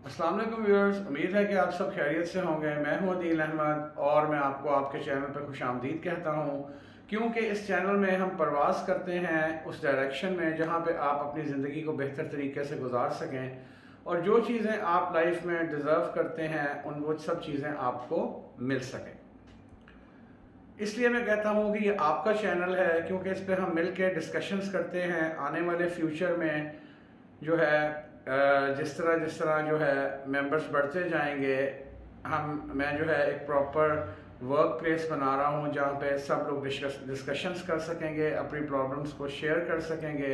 अस्सलाम वालेकुम व्यूअर्स, उम्मीद है कि आप सब खैरियत से होंगे। मैं हूं अदील अहमद और मैं आपको आपके चैनल पर खुशामदीद कहता हूं, क्योंकि इस चैनल में हम प्रवास करते हैं उस डायरेक्शन में जहां पे आप अपनी ज़िंदगी को बेहतर तरीके से गुजार सकें और जो चीज़ें आप लाइफ में डिज़र्व करते हैं उन वो सब चीज़ें आपको मिल सकें। इसलिए मैं कहता हूँ कि ये आपका चैनल है, क्योंकि इस पर हम मिल के डिस्कशंस करते हैं आने वाले फ्यूचर में जो है जिस तरह जो है मेंबर्स बढ़ते जाएंगे। मैं जो है एक प्रॉपर वर्क प्लेस बना रहा हूँ जहाँ पे सब लोग डिस्कशंस कर सकेंगे, अपनी प्रॉब्लम्स को शेयर कर सकेंगे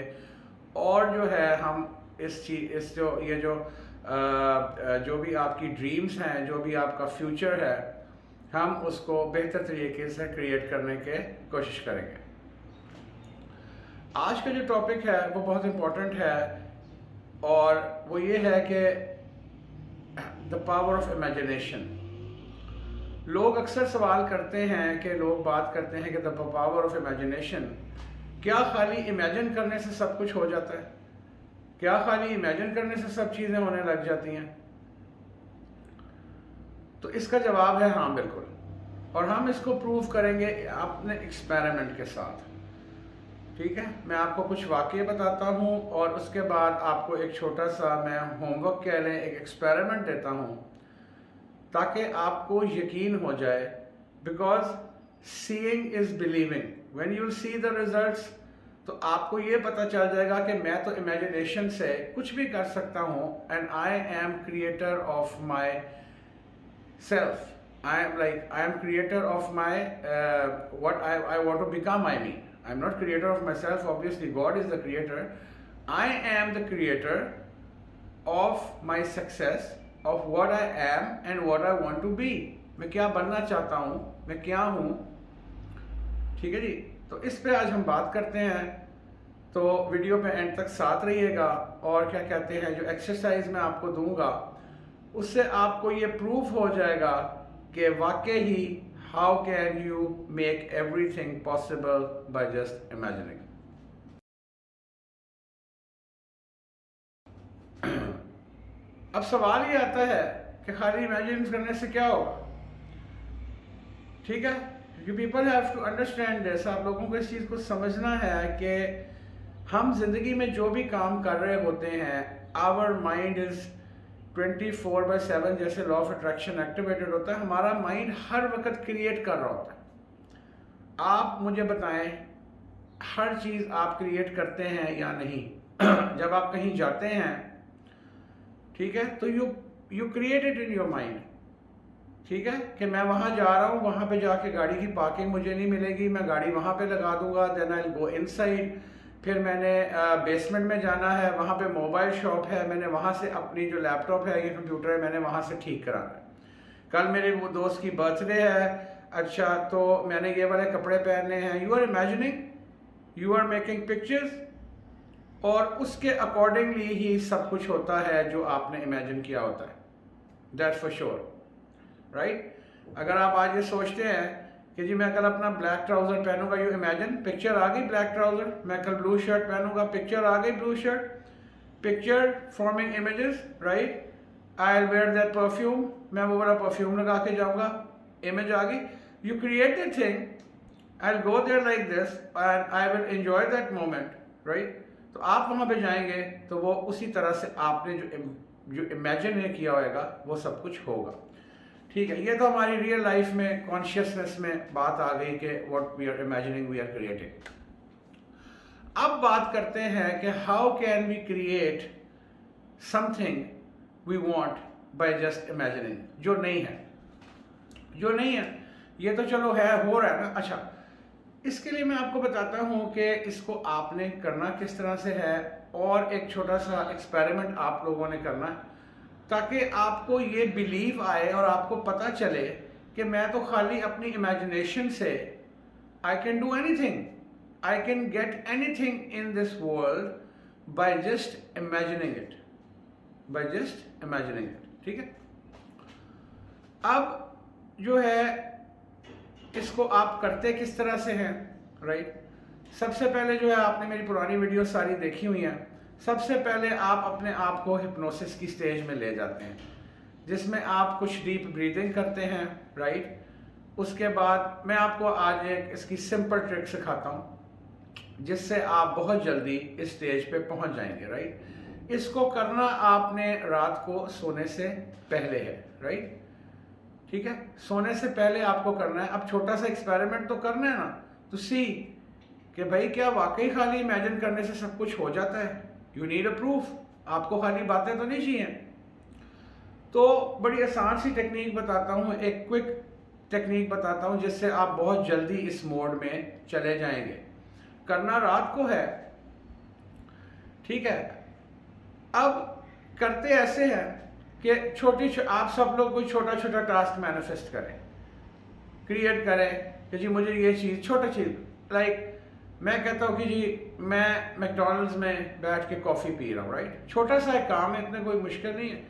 और जो है हम इस चीज़ इस जो ये जो भी आपकी ड्रीम्स हैं, जो भी आपका फ्यूचर है, हम उसको बेहतर तरीके से क्रिएट करने की कोशिश करेंगे। आज का जो टॉपिक है वो बहुत इम्पोर्टेंट है और वो ये है कि द पावर ऑफ इमेजिनेशन। लोग अक्सर सवाल करते हैं कि लोग बात करते हैं कि द पावर ऑफ इमेजिनेशन, क्या खाली इमेजिन करने से सब कुछ हो जाता है? क्या खाली इमेजिन करने से सब चीज़ें होने लग जाती हैं? तो इसका जवाब है हाँ, बिल्कुल। और हम इसको प्रूव करेंगे अपने एक्सपेरिमेंट के साथ। ठीक है, मैं आपको कुछ वाक़ये बताता हूँ और उसके बाद आपको एक छोटा सा मैं होमवर्क कह लें, एक एक्सपेरिमेंट देता हूँ ताकि आपको यकीन हो जाए। Because seeing is believing. When you see the results तो आपको ये पता चल जाएगा कि मैं तो इमेजिनेशन से कुछ भी कर सकता हूँ। And I am creator of my self. I am creator of my what I want to become. I'm not creator of myself. Obviously, God is the creator. I am the creator of my success, of what I am and what I want to be. मैं क्या बनना चाहता हूँ, मैं क्या हूँ। ठीक है जी, तो इस पे आज हम बात करते हैं। तो वीडियो पे एंड तक साथ रहिएगा और क्या कहते हैं, जो एक्सरसाइज मैं आपको दूंगा उससे आपको ये प्रूफ हो जाएगा कि वाकई ही how can you make everything possible by just imagining. अब सवाल ये आता है कि खाली इमेजिन करने से क्या होगा? ठीक है, क्योंकि people have to understand this. आप लोगों को इस चीज़ को समझना है कि हम जिंदगी में जो भी काम कर रहे होते हैं, आवर माइंड इज़ 24/7, जैसे लॉ ऑफ अट्रैक्शन एक्टिवेटेड होता है। हमारा माइंड हर वक्त क्रिएट कर रहा होता है। आप मुझे बताएं, हर चीज़ आप क्रिएट करते हैं या नहीं? जब आप कहीं जाते हैं, ठीक है, तो you create it in your mind. ठीक है, कि मैं वहाँ जा रहा हूँ, वहाँ पे जाके गाड़ी की पार्किंग मुझे नहीं मिलेगी, मैं गाड़ी वहाँ पे लगा दूंगा। Then I will go inside. फिर मैंने बेसमेंट में जाना है, वहाँ पे मोबाइल शॉप है, मैंने वहाँ से अपनी जो लैपटॉप है या कंप्यूटर है मैंने वहाँ से ठीक कराना है। कल मेरे वो दोस्त की बर्थडे है, अच्छा तो मैंने ये वाले कपड़े पहनने हैं। You are imagining, you are making pictures और उसके अकॉर्डिंगली ही सब कुछ होता है जो आपने इमेजिन किया होता है। That's for sure, right? अगर आप आज ये सोचते हैं कि जी मैं कल अपना ब्लैक ट्राउजर पहनूंगा, यू इमेजिन, पिक्चर आ गई ब्लैक ट्राउजर। मैं कल ब्लू शर्ट पहनूंगा, पिक्चर आ गई blue shirt. Picture forming images, right? I will wear that perfume, मैं वो वाला परफ्यूम लगा के जाऊंगा, इमेज आ गई। You create the thing, I will go there like this and I will enjoy that moment, right? तो आप वहां पे जाएंगे तो वो उसी तरह से आपने जो इमेजिन किया होगा वो सब कुछ होगा। ठीक है, ये तो हमारी रियल लाइफ में कॉन्शियसनेस में बात आ गई कि what we are imagining we are creating. अब बात करते हैं कि how can we create something we want by just imagining. जो नहीं है, जो नहीं है, ये तो चलो है, हो रहा है ना। अच्छा, इसके लिए मैं आपको बताता हूं कि इसको आपने करना किस तरह से है और एक छोटा सा एक्सपेरिमेंट आप लोगों ने करना है ताकि आपको ये बिलीव आए और आपको पता चले कि मैं तो खाली अपनी इमेजिनेशन से I can do anything, I can get anything in this world by just imagining it, bye just imagining it. ठीक है, अब जो है इसको आप करते किस तरह से हैं, राइट? सबसे पहले जो है आपने मेरी पुरानी वीडियो सारी देखी हुई हैं। सबसे पहले आप अपने आप को हिप्नोसिस की स्टेज में ले जाते हैं, जिसमें आप कुछ डीप ब्रीदिंग करते हैं, राइट। उसके बाद मैं आपको आज एक इसकी सिंपल ट्रिक सिखाता हूँ, जिससे आप बहुत जल्दी इस स्टेज पे पहुँच जाएंगे, राइट। इसको करना आपने रात को सोने से पहले है, राइट। ठीक है, सोने से पहले आपको करना है। अब छोटा सा एक्सपेरिमेंट तो करना है ना, तो सी कि भाई क्या वाकई खाली इमेजिन करने से सब कुछ हो जाता है। यू नीड अ प्रूफ, आपको खाली बातें तो नहीं चाहिए। तो बड़ी आसान सी टेक्निक बताता हूँ, एक क्विक टेक्निक बताता हूँ, जिससे आप बहुत जल्दी इस मोड में चले जाएंगे। करना रात को है, ठीक है। अब करते ऐसे हैं कि आप सब लोग कोई छोटा छोटा टास्क मैनिफेस्ट करें, क्रिएट करें कि जी मुझे ये चीज़, छोटा चीज़, लाइक मैं कहता हूँ कि जी मैं मैकडॉनल्ड्स में बैठ के कॉफ़ी पी रहा हूँ, राइट। छोटा सा एक काम है, इतना कोई मुश्किल नहीं है,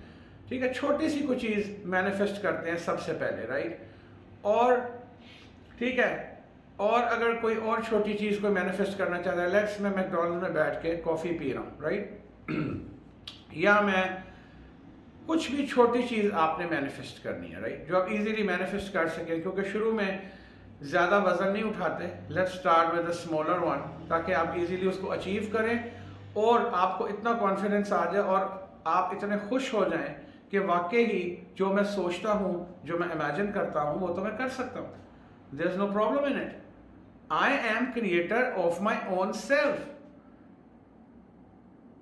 ठीक है। छोटी सी कोई चीज़ मैनिफेस्ट करते हैं सबसे पहले, राइट। और ठीक है, और अगर कोई और छोटी चीज़ कोई मैनिफेस्ट करना चाहता है, लेट्स मैं मैकडॉनल्ड्स में बैठ के कॉफ़ी पी रहा हूँ, राइट। या मैं कुछ भी छोटी चीज़ आपने मैनिफेस्ट करनी है, राइट, जो आप इजीली मैनिफेस्ट कर सकें, क्योंकि शुरू में ज़्यादा वजन नहीं उठाते। Let's start with a smaller one, ताकि आप इजीली उसको अचीव करें और आपको इतना कॉन्फिडेंस आ जाए और आप इतने खुश हो जाएं कि वाकई ही जो मैं सोचता हूँ, जो मैं इमेजिन करता हूँ, वो तो मैं कर सकता हूँ। There is no problem in it. I am creator of my own self.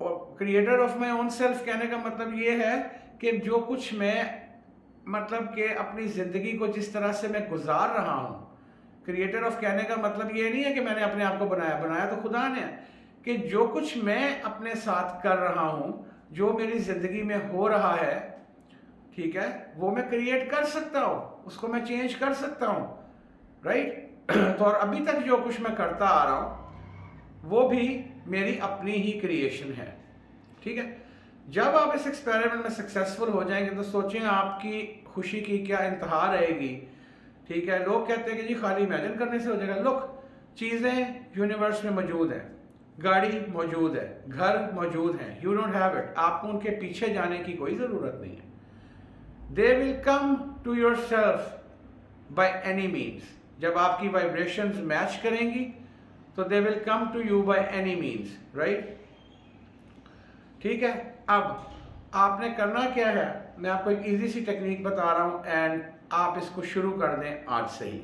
और creator of my own self कहने का मतलब ये है कि जो कुछ मैं, मतलब कि अपनी ज़िंदगी को जिस तरह से मैं गुजार रहा हूँ, क्रिएटर ऑफ कहने का मतलब ये नहीं है कि मैंने अपने आप को बनाया, बनाया तो खुदा ने, कि जो कुछ मैं अपने साथ कर रहा हूँ, जो मेरी ज़िंदगी में हो रहा है, ठीक है, वो मैं क्रिएट कर सकता हूँ, उसको मैं चेंज कर सकता हूँ, राइट। तो और अभी तक जो कुछ मैं करता आ रहा हूँ वो भी मेरी अपनी ही क्रिएशन है, ठीक है। जब आप इस एक्सपेरिमेंट में सक्सेसफुल हो जाएंगे तो सोचें आपकी खुशी की क्या इंतहा रहेगी, ठीक है। लोग कहते हैं कि जी खाली इमेजिन करने से हो जाएगा। लुक, चीज़ें यूनिवर्स में मौजूद हैं, गाड़ी मौजूद है, घर मौजूद हैं, यू डोंट हैव इट। आपको उनके पीछे जाने की कोई ज़रूरत नहीं है। They will come to yourself by any means. जब आपकी वाइब्रेशंस मैच करेंगी तो they will come to you by any means, right, ठीक है। अब आपने करना क्या है, मैं आपको एक इजी सी टेक्निक बता रहा हूँ एंड आप इसको शुरू कर दें आज से ही।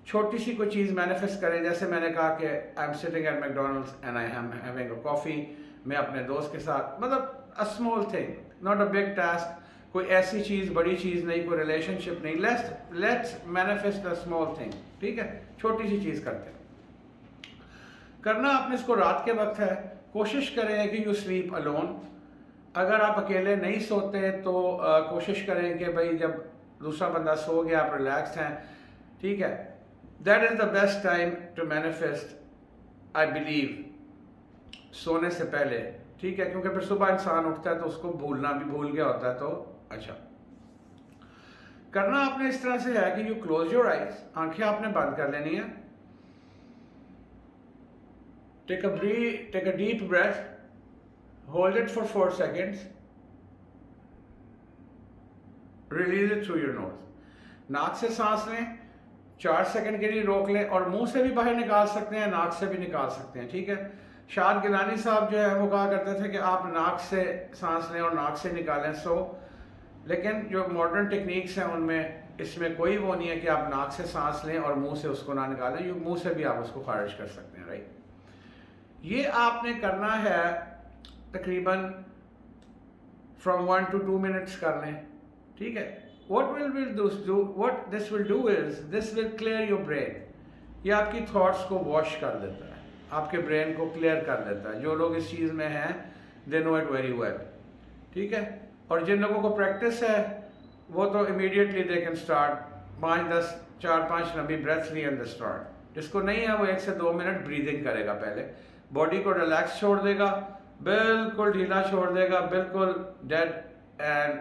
छोटी सी कोई चीज़ मैनिफेस्ट करें, जैसे मैंने कहा कि I am sitting at McDonald's and I am having a coffee. मैं अपने दोस्त के साथ, मतलब a small thing, not a big task, कोई ऐसी चीज़, बड़ी चीज़ नहीं, कोई रिलेशनशिप नहीं। Let's manifest a small thing, ठीक है, छोटी सी चीज़ करते हैं। करना आपने इसको रात के वक्त है। कोशिश करें कि यू स्लीप अलोन। अगर आप अकेले नहीं सोते तो कोशिश करें कि भाई जब दूसरा बंदा सो गया, आप रिलैक्स हैं, ठीक है। That is the best time to manifest, I believe, सोने से पहले, ठीक है, क्योंकि फिर सुबह इंसान उठता है तो उसको भूलना भी, भूल गया होता है। तो अच्छा, करना आपने इस तरह से है कि यू क्लोज योर आइज, आंखें आपने बंद कर लेनी है। Take a deep breath, hold it for 4 seconds, release it through your nose। नाक से सांस लें, 4 सेकंड के लिए रोक लें, और मुंह से भी बाहर निकाल सकते हैं, नाक से भी निकाल सकते हैं, ठीक है। शाद गिलानी साहब जो है वो कहा करते थे कि आप नाक से सांस लें और नाक से निकालें, लेकिन जो मॉडर्न टेक्निक्स हैं उनमें इसमें कोई वो नहीं है कि आप नाक से सांस लें और मुंह से उसको ना निकालें, मुंह से भी आप उसको खारिज कर सकते हैं, राइट। ये आपने करना है तकरीबन फ्रॉम 1 to 2 मिनट्स कर लें, ठीक है। what this will do is this will clear your brain। ये आपकी थॉट्स को वॉश कर देता है, आपके ब्रेन को क्लियर कर देता है। जो लोग इस चीज़ में हैं they know it very well, ठीक है। और जिन लोगों को प्रैक्टिस है वो तो इमीडिएटली दे कैन स्टार्ट 5-10 4-5 लंबी ब्रेथ्स ली एंड स्टार्ट। जिसको नहीं है वो 1 से 2 मिनट ब्रीदिंग करेगा, पहले बॉडी को रिलैक्स छोड़ देगा, बिल्कुल ढीला छोड़ देगा, बिल्कुल डेड, एंड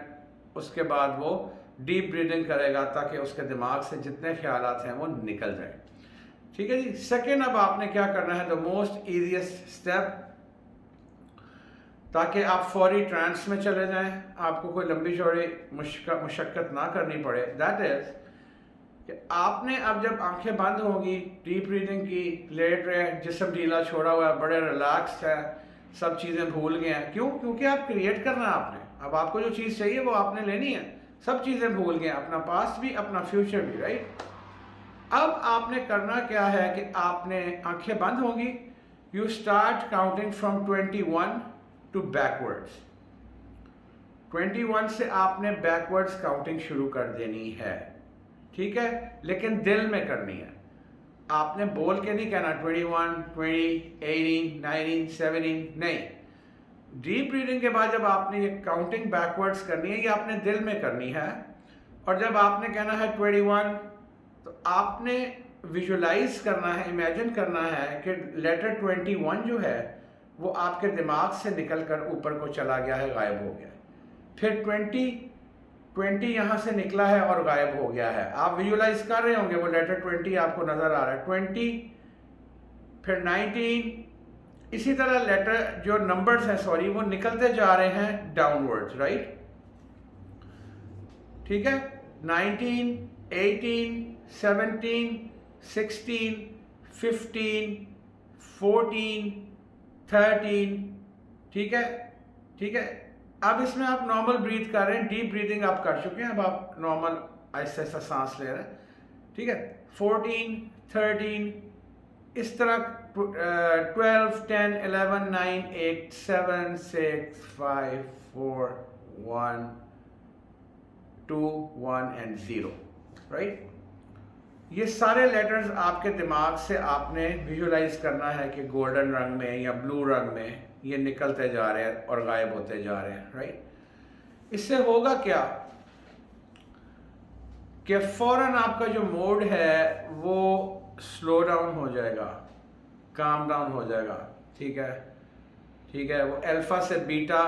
उसके बाद वो डीप ब्रीदिंग करेगा ताकि उसके दिमाग से जितने ख्यालात हैं वो निकल जाए, ठीक है जी। सेकेंड, अब आपने क्या करना है, द मोस्ट ईजीएस्ट स्टेप, ताकि आप फौरी ट्रांस में चले जाएं, आपको कोई लंबी चौड़ी मुशक्क़त ना करनी पड़े। दैट इज़ कि आपने अब जब आंखें बंद होंगी, डीप ब्रीदिंग की, लेट रहे, जिस्म ढीला छोड़ा हुआ है, बड़े रिलैक्स है, सब चीज़ें भूल गए हैं। क्यों? क्योंकि आप क्रिएट करना है आपने। अब आपको जो चीज़ चाहिए वो आपने लेनी है, सब चीज़ें भूल गए, अपना पास्ट भी, अपना फ्यूचर भी, राइट। अब आपने करना क्या है कि आपने आंखें बंद होंगी, you start counting from 21 to backwards. 21 से आपने बैकवर्ड्स काउंटिंग शुरू कर देनी है, ठीक है, लेकिन दिल में करनी है। आपने बोल के नहीं कहना 21, 20, 18, 19, 17, नहीं। डीप ब्रीदिंग के बाद जब आपने ये काउंटिंग बैकवर्ड्स करनी है, ये आपने दिल में करनी है। और जब आपने कहना है 21, तो आपने विजुलाइज करना है, इमेजिन करना है कि लेटर 21 जो है वो आपके दिमाग से निकल कर ऊपर को चला गया है, गायब हो गया। फिर 20 यहाँ से निकला है और गायब हो गया है। आप विजुलाइज कर रहे होंगे, वो लेटर 20 आपको नज़र आ रहा है, 20, फिर 19, इसी तरह लेटर जो नंबर्स हैं, सॉरी, वो निकलते जा रहे हैं डाउनवर्ड्स, राइट, ठीक है। 19, 18, 17, 16, 15, 14, 13, ठीक है, ठीक है। अब इसमें आप नॉर्मल ब्रीथ कर रहे हैं, डीप ब्रीदिंग आप कर चुके हैं, अब आप नॉर्मल ऐसा ऐसा सांस ले रहे हैं, ठीक है। 14, 13, इस तरह 12, 10, 11, 9, 8, 7, 6, 5, 4, 1, 2, 1 एंड 0, राइट। ये सारे लेटर्स आपके दिमाग से आपने विजुलाइज करना है कि गोल्डन रंग में या ब्लू रंग में ये निकलते जा रहे हैं और गायब होते जा रहे हैं, राइट। इससे होगा क्या कि फौरन आपका जो मोड है वो स्लो डाउन हो जाएगा, काम डाउन हो जाएगा, ठीक है, ठीक है। वो अल्फा से बीटा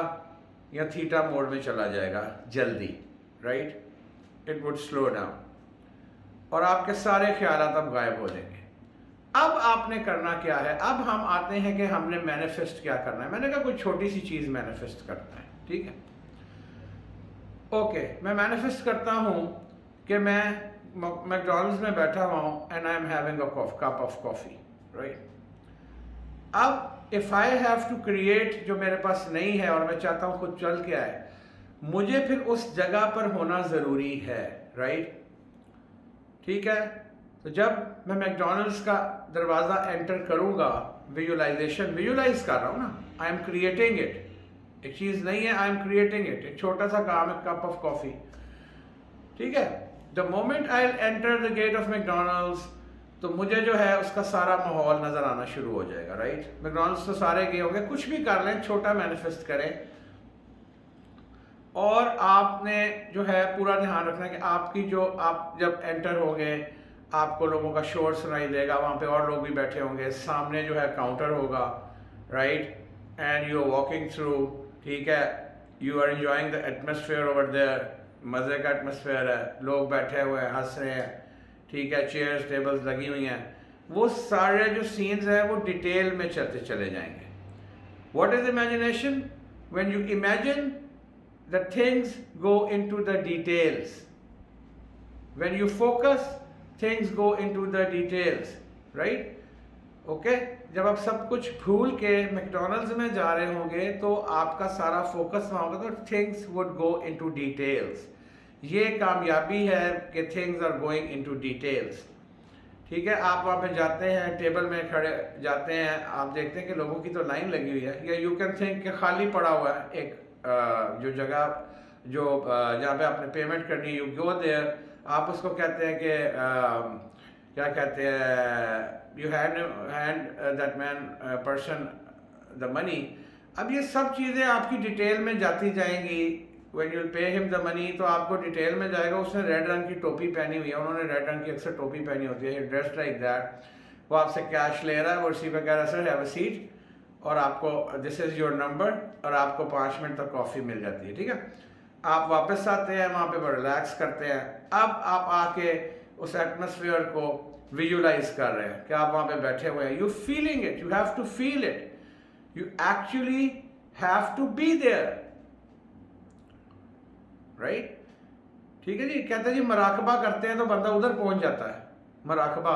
या थीटा मोड में चला जाएगा जल्दी, right. It would slow down और आपके सारे ख्यालात अब गायब हो जाएंगे। अब आपने करना क्या है? अब हम आते हैं कि हमने मैनिफेस्ट क्या करना है। मैंने कहा कोई छोटी सी चीज़ मैनिफेस्ट करना है, ठीक है। ओके, मैं मैनिफेस्ट करता हूँ कि मैं मैकडॉनल्ड्स में बैठा हुआ हूँ and I am having a cup of coffee, right. अब if I have to create जो मेरे पास नहीं है और मैं चाहता हूँ खुद चल के आए, मुझे फिर उस जगह पर होना ज़रूरी है, राइट, ठीक है। तो जब मैं मैकडॉनल्ड्स का दरवाज़ा एंटर करूँगा, विजुलाइज कर रहा हूँ ना, आई एम क्रिएटिंग इट, एक चीज़ नहीं है, आई एम क्रिएटिंग इट, एक छोटा सा काम है, कप ऑफ कॉफ़ी, ठीक है। The moment I enter the gate of McDonald's, तो मुझे जो है उसका सारा माहौल नज़र आना शुरू हो जाएगा, राइट। मैकडॉनल्ड्स तो सारे गए होंगे, कुछ भी कर लें, छोटा मैनिफेस्ट करें। और आपने जो है पूरा ध्यान रखना है कि आपकी जो आप जब एंटर होंगे आपको लोगों का शोर सुनाई देगा, वहाँ पे और लोग भी बैठे होंगे, सामने जो है काउंटर होगा, right, and you are walking through, ठीक है, you are enjoying the atmosphere over there, मज़े का एटमोसफेयर है, लोग बैठे हुए हैं, हंस रहे हैं, ठीक है, चेयर्स टेबल्स लगी हुई हैं, वो सारे जो सीन्स हैं वो डिटेल में चलते चले जाएंगे। What is imagination? When you imagine the things go into the details. When you focus, things go into the details, right? Okay? जब आप सब कुछ भूल के मैकडॉनल्ड्स में जा रहे होंगे तो आपका सारा फोकस वहाँ होगा, तो things would go into details. ये कामयाबी है कि things are going into details. ठीक है, आप वहाँ पे जाते हैं, टेबल में खड़े जाते हैं, आप देखते हैं कि लोगों की तो लाइन लगी हुई है, या यू कैन थिंक कि खाली पड़ा हुआ है एक जो जगह जो जहाँ पे आपने पेमेंट करनी है, यू गो देयर, आप उसको कहते हैं कि क्या कहते हैं, you hand that man person the money. अब ये सब चीज़ें आपकी डिटेल में जाती जाएंगी। When you pay him the money, तो आपको डिटेल में जाएगा, उसने रेड रंग की टोपी पहनी हुई है, उन्होंने रेड रंग की अक्सर टोपी पहनी होती है, ड्रेस लाइक दैट, वो आपसे कैश ले रहा है, वो उसी पे कह रहा है सर हैव अ सीट, और आपको दिस इज़ योर नंबर, और आपको 5 मिनट तक कॉफ़ी मिल जाती है, ठीक है। आप वापस आते हैं, वहाँ पे रिलैक्स करते हैं। अब आप आके उस एटमोसफियर को विजुलाइज कर रहे हैं कि आप वहाँ पे बैठे हुए हैं, you feeling it, you have to feel it, you actually have to be there, right? ठीक है जी, कहते हैं जी मराकबा करते हैं तो बंदा उधर पहुंच जाता है, मराकबा,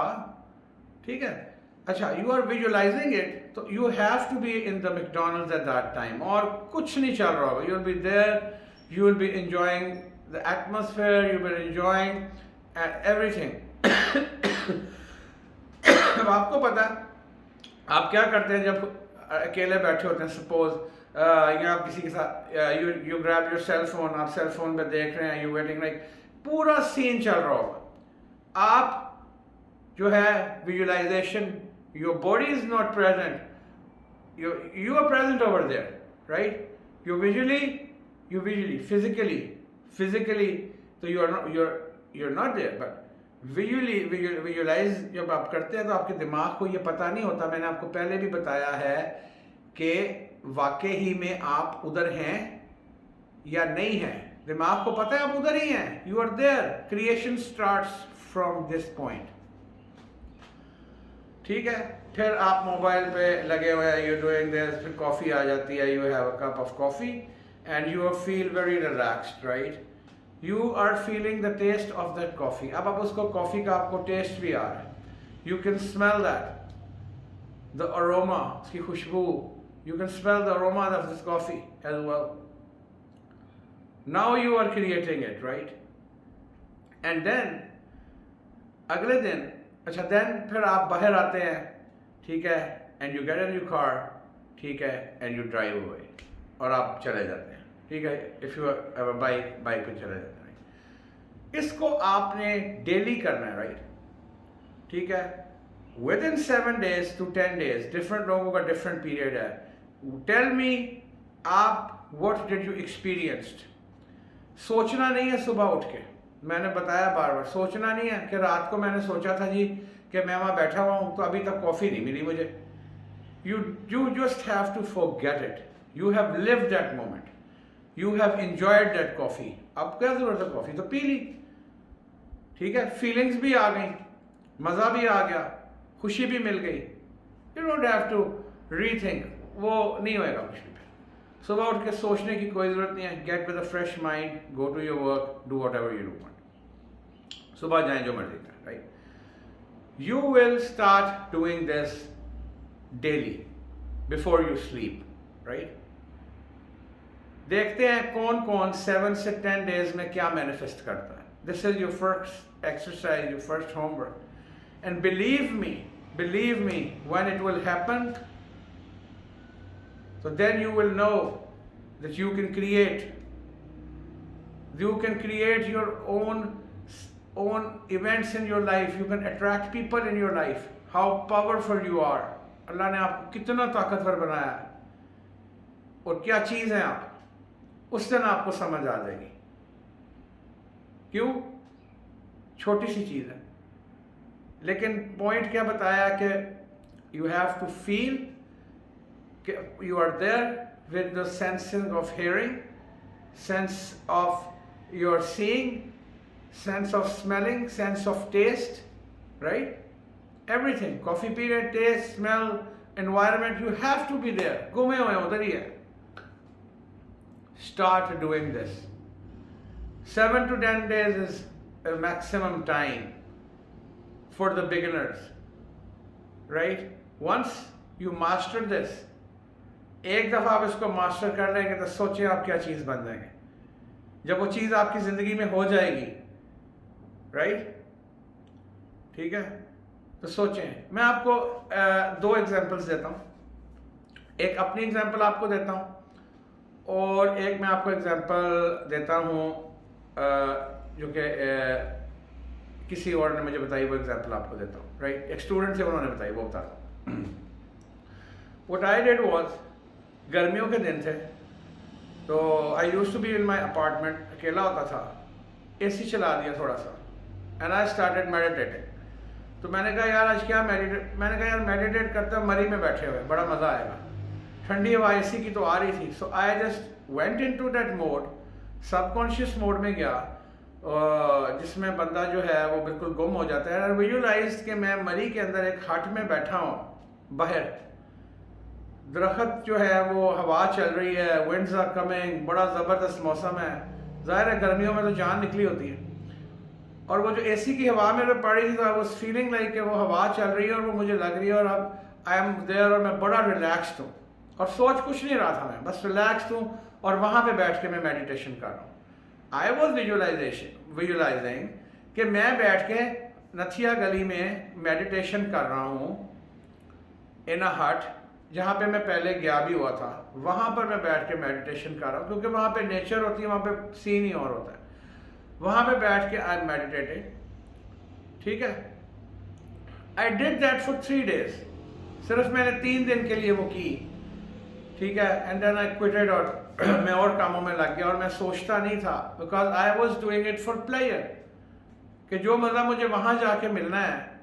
ठीक है। अच्छा, यू आर विजुअलाइजिंग इट, तो you have to be in the McDonald's at that time, और कुछ नहीं चल रहा होगा, you will be there, you will be enjoying the atmosphere, you will enjoying everything. अब आपको पता है आप क्या करते हैं जब अकेले बैठे होते हैं, सपोज या आप किसी के साथ, you grab your cell phone, आप सेल फोन पे देख रहे हैं, यू वेटिंग, लाइक पूरा सीन चल रहा होगा, आप जो है visualisation, your body is not present, you are present over there, right? You visually, physically, so you're not there, but visualize जब आप करते हैं तो आपके दिमाग को ये पता नहीं होता, मैंने आपको पहले भी बताया है कि वाकई ही में आप उधर हैं या नहीं हैं, दिमाग को पता है आप उधर ही हैं, you are there, creation starts from this point, ठीक है। फिर आप मोबाइल पे लगे हुए हैं, यू डूइंग दिस, फिर कॉफ़ी आ जाती है, you have a cup of coffee and you feel very relaxed, right? You are feeling the taste of that coffee, अब आप उसको कॉफ़ी का आपको टेस्ट भी आ रहा है, you can smell that, the aroma, उसकी खुशबू, you can smell the aroma of this coffee as well, now you are creating it, right? And then अगले दिन, अच्छा देन फिर आप बाहर आते हैं, ठीक है, and you get in your car, ठीक है, एंड यू ड्राइव अवे, और आप चले जाते हैं, ठीक है, if you have a bike पे चले जाते हैं। इसको आपने डेली करना है, राइट? ठीक है, with in 7 days to 10 days, different लोगों का डिफरेंट पीरियड है। टेल मी आप व्हाट डिड यू एक्सपीरियंस्ड। सोचना नहीं है सुबह उठ के, मैंने बताया बार बार, सोचना नहीं है कि रात को मैंने सोचा था जी कि मैं वहाँ बैठा हुआ हूँ तो अभी तक कॉफ़ी नहीं मिली मुझे। You just have to forget it, you have lived that moment, you have enjoyed that coffee. अब क्या ज़रूरत है, कॉफ़ी तो पी ली, ठीक है, फीलिंग्स भी आ गई, मज़ा भी आ गया, खुशी भी मिल गई, you don't have to rethink, वो नहीं होएगा कुछ भी। सुबह उठ के सोचने की कोई ज़रूरत नहीं है, get with a fresh mind, go to your work, do whatever you do want, सुबह जाएँ जो मर्जी करें, right? You will start doing this daily before you sleep, right? देखते हैं कौन कौन 7 से 10 days में क्या manifest करता है। This is your first exercise, your first homework, and believe me, when it will happen, so then you will know that you can create your own events in your life, you can attract people in your life, how powerful you are, अल्लाह ने आपको कितना ताकतवर बनाया है और क्या चीज़ है आप, उस दिन आपको समझ आ जाएगी। क्यों? छोटी सी चीज़ है, लेकिन पॉइंट क्या बताया कि यू हैव टू फील कि you are there with the sensing of hearing, sense of your seeing, sense of smelling, sense of taste, right? Everything, coffee period, taste, smell, environment, you have to be there. घूमे हुए उधर ही है। Start doing this. 7 to 10 days is a maximum time for the beginners, right? Once you master this, एक दफ़ा आप इसको master कर लेंगे तो सोचिए आप क्या चीज़ बन जाएंगे। जब वो चीज़ आपकी ज़िंदगी में हो जाएगी, राइट? ठीक है, तो सोचें। मैं आपको 2 एग्जांपल्स देता हूँ, एक अपनी एग्जांपल आपको देता हूँ और एक मैं आपको एग्जांपल देता हूँ जो कि किसी और ने मुझे बताई, वो एग्जांपल आपको देता हूँ, राइट? एक स्टूडेंट से उन्होंने बताई, वो बताता हूँ। व्हाट आई डिड वाज, गर्मियों के दिन थे तो I used to be in my apartment, अकेला होता था, एसी चला दिया थोड़ा सा, एंड आई स्टार्टेड मेडिटेटिंग। तो मैंने कहा यार आज क्या मेडिटेट करते हुए मरी में बैठे हुए, बड़ा मज़ा आएगा, ठंडी हवा एसी की तो आ रही थी। So I just went into that mode, subconscious mode में गया, जिसमें बंदा जो है वो बिल्कुल गुम हो जाता है। विजुअलाइज कि मैं मरी के अंदर एक हट में बैठा हूँ बाहर, दरख्त जो है वो हवा चल रही है, विंड्स आर कमिंग, बड़ा ज़बरदस्त मौसम है। ज़ाहिर है गर्मियों में तो जान निकली होती है, और वो जो एसी की हवा मेरे पड़ रही थी, आई वाज फीलिंग लाइक कि वो हवा चल रही है और वो मुझे लग रही है, और अब आई एम देयर और मैं बड़ा रिलैक्स्ड हूँ, और सोच कुछ नहीं रहा था, मैं बस रिलैक्स्ड हूँ और वहाँ पे बैठ के मैं मेडिटेशन कर रहा हूँ। आई वॉज विजुलाइजिंग कि मैं बैठ के नथिया गली में मेडिटेशन कर रहा हूँ इन अ हट, जहाँ पे मैं पहले गया भी हुआ था। वहाँ पर मैं बैठ के मेडिटेशन कर रहा हूँ, क्योंकि वहाँ पे नेचर होती है, वहाँ पे सीन ही और होता है। वहाँ पे बैठ के आई एम मेडिटेटिंग, ठीक है। I did that for 3 days, सिर्फ मैंने 3 दिन के लिए वो की, ठीक है। एंड देन आई क्विटेड, और मैं और कामों में लग गया, और मैं सोचता नहीं था, because I was doing it for player, कि जो मज़ा मुझे वहाँ जाके मिलना है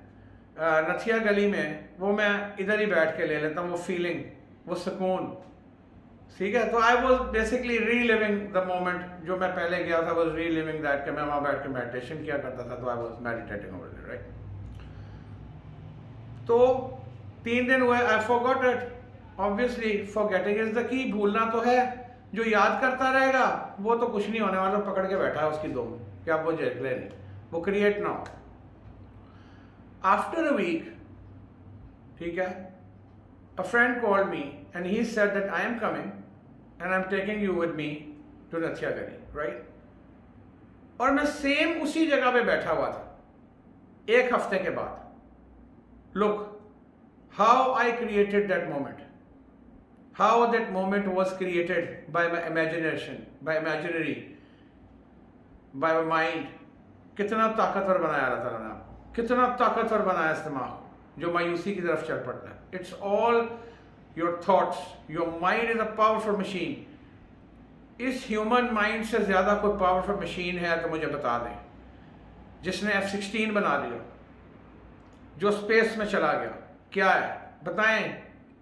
नथिया गली में, वो मैं इधर ही बैठ के ले लेता हूँ, वो फीलिंग, वो सुकून, ठीक है। तो I was basically reliving the moment, जो मैं पहले गया था वॉज रीलिविंग दैट, कि मैं वहाँ बैठ के मेडिटेशन किया करता था, तो I was meditating over there, right. तो 3 दिन हुए, I forgot it, obviously forgetting is the key, भूलना तो है, जो याद करता रहेगा वो तो कुछ नहीं होने वाला, पकड़ के बैठा है उसकी दुम, कि अब वो जगले नहीं, वो क्रिएट ना हो। आफ्टर अ वीक, ठीक है, a friend called me and he said that I am coming and I'm taking you with me to Nathia Gali, right? और मैं सेम उसी जगह पे बैठा हुआ था 1 हफ्ते के बाद। Look how I created that moment, how that moment was created by my imagination, by imaginary, by my mind। कितना ताकतवर बनाया अल्लाह ताला ने आपको, कितना ताकतवर बनाया इस दिमाग जो मायूसी की तरफ चल पड़ता है। It's all your thoughts, your mind is a powerful machine. इस ह्यूमन माइंड से ज़्यादा कोई पावरफुल मशीन है तो मुझे बता दें, जिसने F-16 बना दिया, जो स्पेस में चला गया, क्या है बताएं,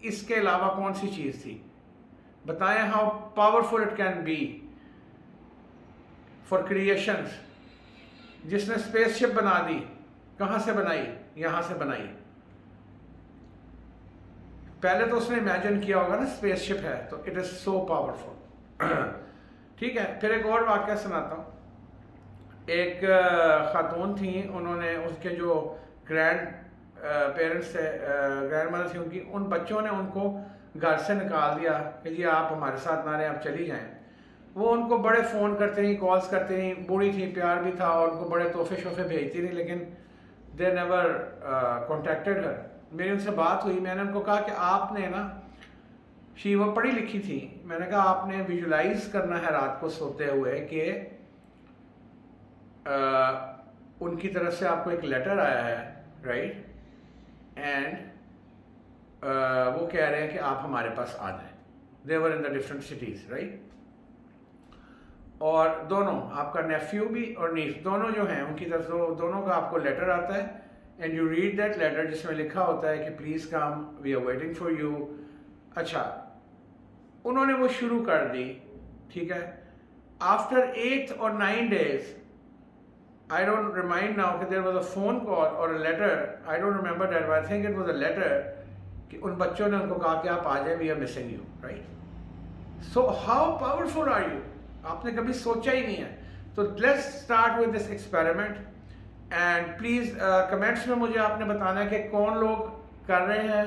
इसके अलावा कौन सी चीज़ थी? बताएं how powerful it can be for creations. जिसने स्पेसशिप बना दी, कहाँ से बनाई? यहाँ से बनाई। पहले तो उसने इमेजिन किया होगा ना स्पेसशिप है, तो इट इज़ सो पावरफुल, ठीक है। फिर एक और वाक़या सुनाता हूँ। एक ख़ातून थी, उन्होंने उसके जो ग्रैंड पेरेंट्स थे, ग्रैंड मदर थी उनकी, उन बच्चों ने उनको घर से निकाल दिया कि जी आप हमारे साथ ना रहें, आप चली जाएं। वो उनको बड़े फ़ोन करते रही, कॉल्स करते रही, बूढ़ी थी, प्यार भी था, और उनको बड़े तोहफे शोफे भेजती रही, लेकिन दे नेवर कॉन्टेक्टेड हर। मेरी उनसे बात हुई, मैंने उनको कहा कि आपने ना, वो पढ़ी लिखी थी, मैंने कहा आपने विजुलाइज करना है रात को सोते हुए कि उनकी तरफ से आपको एक लेटर आया है, राइट, एंड वो कह रहे हैं कि आप हमारे पास आ जाएं। They were in the different cities, right. और दोनों, आपका नेफ्यू भी और नीस, दोनों जो हैं उनकी तरफ से दोनों का आपको लेटर आता है, and you read that letter, जिसमें लिखा होता है कि please come, we are waiting for you. अच्छा, उन्होंने वो शुरू कर दी, ठीक है। After 8 or 9 days, I don't remind now कि there was a phone call or a letter, I don't remember that, but I think it was a letter, कि उन बच्चों ने उनको कहा कि आप आ जाए, we are missing you, right. So how powerful are you? आपने कभी सोचा ही नहीं है। तो let's start with this experiment, and please comments में मुझे आपने बताना है कि कौन लोग कर रहे हैं,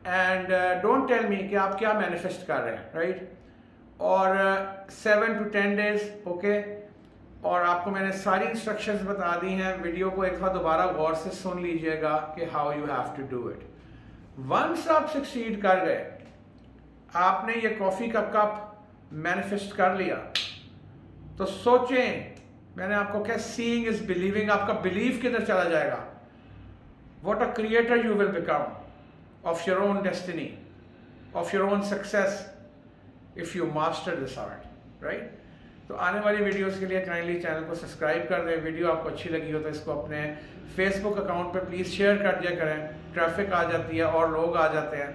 एंड डोंट टेल मी कि आप क्या मैनिफेस्ट कर रहे हैं, राइट। और 7 to 10 days, ओके। और आपको मैंने सारी इंस्ट्रक्शंस बता दी हैं। वीडियो को एक बार दोबारा गौर से सुन लीजिएगा कि how you have to do it. Once आप सक्सीड कर गए, आपने ये कॉफ़ी का कप मैनिफेस्ट कर लिया, तो सोचें, मैंने आपको क्या, सीइंग इज बिलीविंग, आपका बिलीव किधर चला जाएगा। What a creator you will become of your own destiny, of your own success, if you master this art, right. तो आने वाली वीडियोस के लिए काइंडली चैनल को सब्सक्राइब कर दें। वीडियो आपको अच्छी लगी हो तो इसको अपने फेसबुक अकाउंट पे प्लीज़ शेयर कर दिया करें। ट्रैफिक आ जाती है और लोग आ जाते हैं,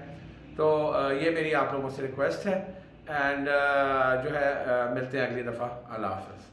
तो ये मेरी आप लोगों से रिक्वेस्ट है। एंड जो है मिलते हैं अगली दफ़ा। अल्लाह हाफ़िज़।